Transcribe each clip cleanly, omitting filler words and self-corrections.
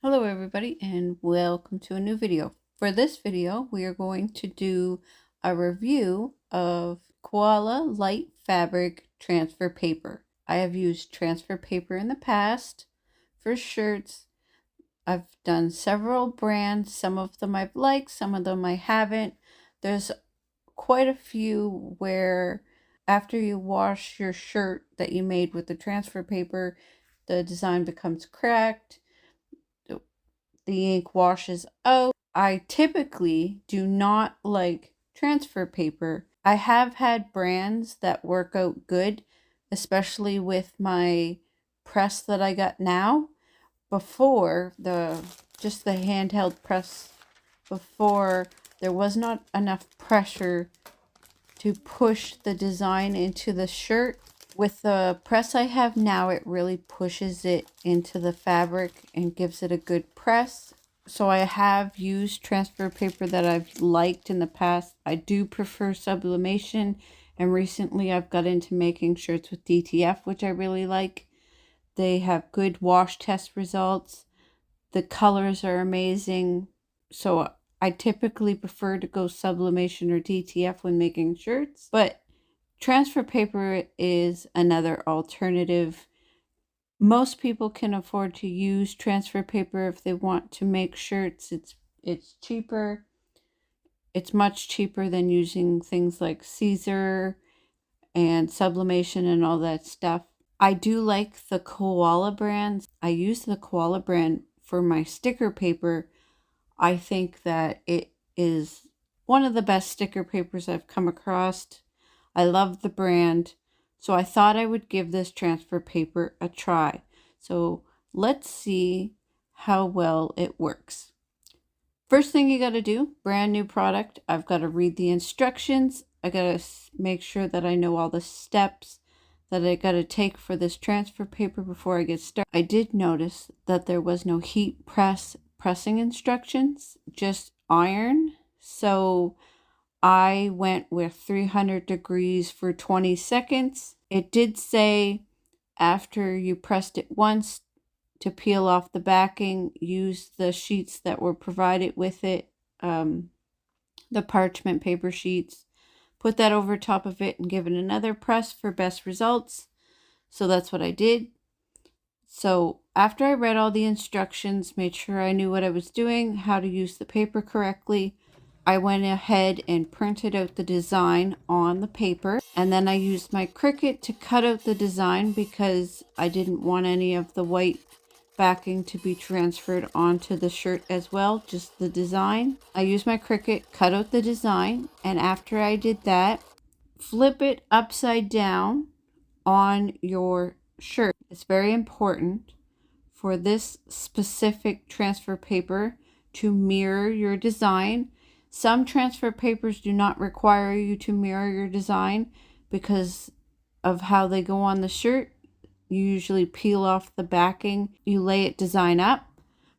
Hello everybody and welcome to a new video. For this video we are going to do a review of Koala light fabric transfer paper. I have used transfer paper in the past for shirts. I've done several brands. Some of them I've liked, some of them I haven't. There's quite a few where after you wash your shirt that you made with the transfer paper, the design becomes cracked. The ink washes out. I typically do not like transfer paper. I have had brands that work out good, especially with my press that I got now. Before, just the handheld press before, there was not enough pressure to push the design into the shirt. With the press I have now, it really pushes it into the fabric and gives it a good press. So I have used transfer paper that I've liked in the past. I do prefer sublimation, and recently I've got into making shirts with DTF, which I really like. They have good wash test results. The colors are amazing. So I typically prefer to go sublimation or DTF when making shirts, but transfer paper is another alternative. Most people can afford to use transfer paper if they want to make shirts. It's cheaper. It's much cheaper than using things like Caesar and sublimation and all that stuff. I do like the Koala brand. I use the Koala brand for my sticker paper. I think that it is one of the best sticker papers I've come across. I love the brand, so I thought I would give this transfer paper a try. So let's see how well it works. First thing you got to do, brand new product, I've got to read the instructions. I got to make sure that I know all the steps that I got to take for this transfer paper before I get started. I did notice that there was no heat pressing instructions, just iron. So I went with 300 degrees for 20 seconds. It did say after you pressed it once to peel off the backing, use the sheets that were provided with it, the parchment paper sheets. Put that over top of it and give it another press for best results. So that's what I did. So after I read all the instructions, made sure I knew what I was doing, how to use the paper correctly, I went ahead and printed out the design on the paper, and then I used my Cricut to cut out the design because I didn't want any of the white backing to be transferred onto the shirt as well, just the design. I used my Cricut, cut out the design, and after I did that, flip it upside down on your shirt. It's very important for this specific transfer paper to mirror your design. Some transfer papers do not require you to mirror your design because of how they go on the shirt. You usually peel off the backing, you lay it design up,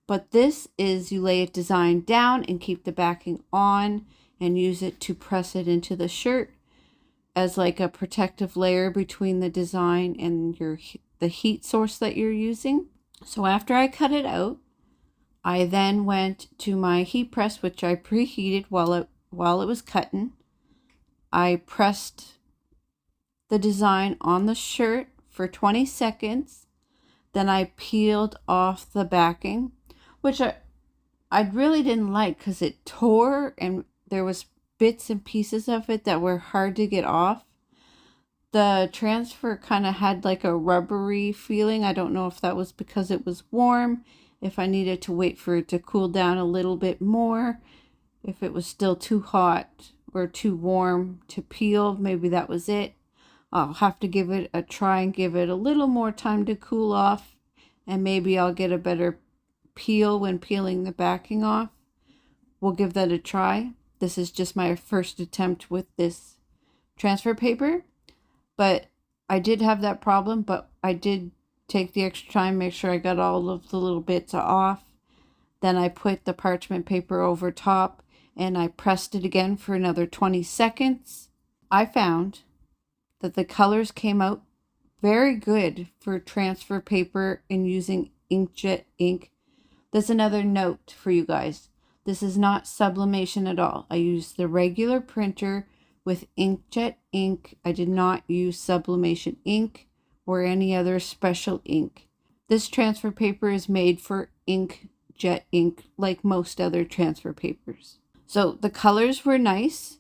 but this is you lay it design down and keep the backing on and use it to press it into the shirt as like a protective layer between the design and the heat source that you're using. So after I cut it out, I then went to my heat press, which I preheated while it was cutting. I pressed the design on the shirt for 20 seconds. Then I peeled off the backing, which I really didn't like because it tore and there was bits and pieces of it that were hard to get off. The transfer kind of had like a rubbery feeling. I don't know if that was because it was warm, if I needed to wait for it to cool down a little bit more, if it was still too hot or too warm to peel, maybe that was it. I'll have to give it a try and give it a little more time to cool off, and maybe I'll get a better peel when peeling the backing off. We'll give that a try. This is just my first attempt with this transfer paper, but I did have that problem, but I did take the extra time, make sure I got all of the little bits off. Then I put the parchment paper over top and I pressed it again for another 20 seconds. I found that the colors came out very good for transfer paper and using inkjet ink, There's another note for you guys. This is not sublimation at all. I used the regular printer with inkjet ink. I did not use sublimation ink or any other special ink. This transfer paper is made for inkjet ink like most other transfer papers. So the colors were nice,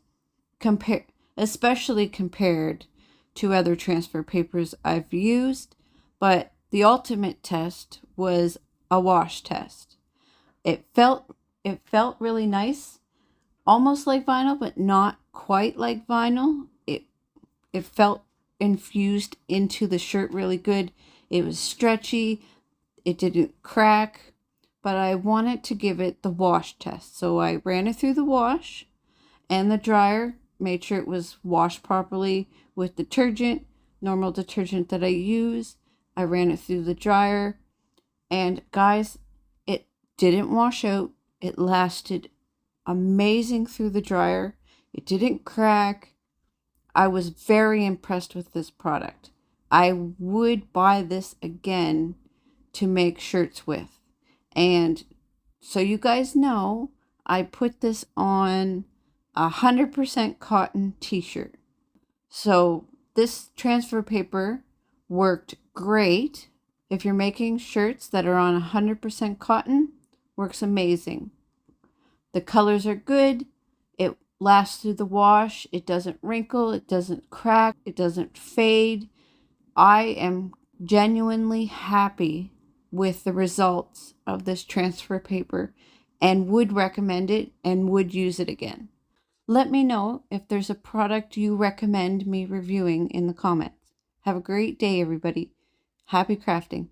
especially compared to other transfer papers I've used, but the ultimate test was a wash test. It felt really nice, almost like vinyl, but not quite like vinyl. It felt infused into the shirt really good. It was stretchy. It didn't crack, but I wanted to give it the wash test. So I ran it through the wash and the dryer, made sure it was washed properly with detergent, normal detergent that I use. I ran it through the dryer, and guys, it didn't wash out. It lasted amazing through the dryer. It didn't crack. I was very impressed with this product. I would buy this again to make shirts with. And so you guys know, I put this on a 100% cotton t-shirt. So this transfer paper worked great. If you're making shirts that are on 100% cotton, works amazing. The colors are good. It lasts through the wash. It doesn't wrinkle. It doesn't crack. It doesn't fade. I am genuinely happy with the results of this transfer paper and would recommend it and would use it again. Let me know if there's a product you recommend me reviewing in the comments. Have a great day, everybody. Happy crafting.